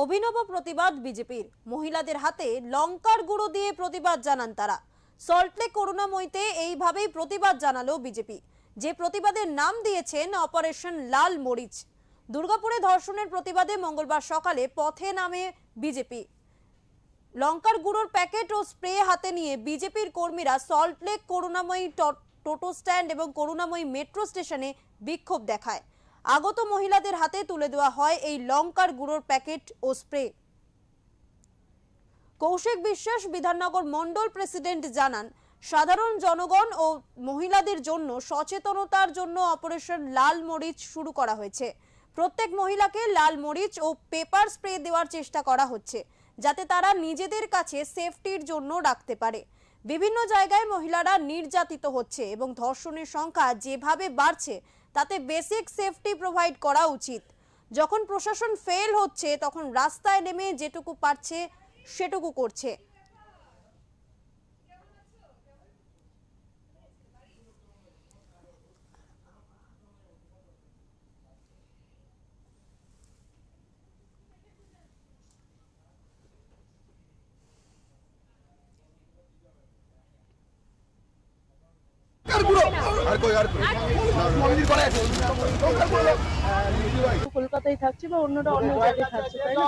অভিনব প্রতিবাদ বিজেপির। মহিলাদের হাতে লঙ্কার গুঁড়ো দিয়ে প্রতিবাদ জানান তারা। সল্টলেক করুণাময়ীতে এইভাবেই প্রতিবাদ জানালো বিজেপি, যে প্রতিবাদের নাম দিয়েছেন অপারেশন লাল মরিচ। দুর্গাপুরে ধর্ষণের প্রতিবাদে মঙ্গলবার সকালে পথে নামে বিজেপি। লঙ্কার গুঁড়োর প্যাকেট ও স্প্রে হাতে নিয়ে বিজেপির কর্মীরা সল্টলেক করুণাময়ী টোটো স্ট্যান্ড এবং করুণাময়ী মেট্রো স্টেশনে বিক্ষোভ দেখায়। আগত মহিলাদের হাতে তুলে দেওয়া হয় এই লঙ্কার গুঁড়োর প্যাকেট ও স্প্রে। কৌশিক বিশ্বাস বিধাননগর মন্ডল প্রেসিডেন্ট জানান, সাধারণ জনগণ ও মহিলাদের জন্য সচেতনতার জন্য অপারেশন লাল মরিচ শুরু করা হয়েছে। প্রত্যেক মহিলাকে লাল মরিচ ও পেপার স্প্রে দেওয়ার চেষ্টা করা হচ্ছে, যাতে তারা নিজেদের কাছে সেফটির জন্য রাখতে পারে। বিভিন্ন জায়গায় মহিলারা নির্যাতিত হচ্ছে এবং ধর্ষণের সংখ্যা যেভাবে বাড়ছে তাতে বেসিক সেফটি প্রোভাইড করা উচিত। যখন প্রশাসন ফেল হচ্ছে তখন রাস্তায় নেমে যেটুকু পারছে সেটুকু করছে। কলকাতায় থাকছি বা অন্যরা অন্য জায়গায় থাকছে, তাই না?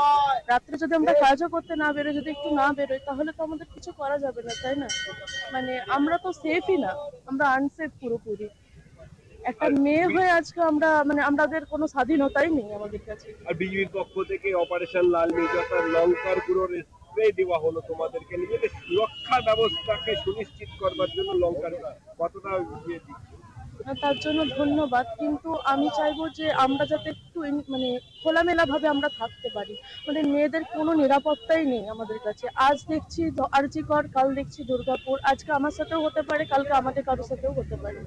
রাত্রে যদি আমরা কাজও করতে না বেরোই, যদি একটু না বেরোই, তাহলে তো আমাদের কিছু করা যাবে না, তাই না? মানে আমরা তো সেফই না, আমরা আনসেফ পুরোপুরি। একটা মেয়ে হয়ে আজকে আমরা আমাদের কোনো স্বাধীনতাই নেই আমাদের কাছে। আর বিজেপির পক্ষ থেকে অপারেশন লাল মরিচ লঙ্কার গুঁড়োর স্প্রে দেওয়া হলো তোমাদেরকে, নিজেদের সুরক্ষা ব্যবস্থাকে সুনিশ্চিত করবার জন্য লঙ্কার কতটা দিয়ে দিচ্ছে, তার জন্য ধন্যবাদ। কিন্তু আমি চাইবো যে আমরা যাতে একটু খোলামেলা ভাবে আমরা থাকতে পারি। মেয়েদের কোনো নিরাপত্তাই নেই আমাদের কাছে। আজ দেখছি আরজিকর, কাল দেখছি দুর্গাপুর, আজকে আমার সাথেও হতে পারে, কালকে আমাদের কারোর সাথেও হতে পারে।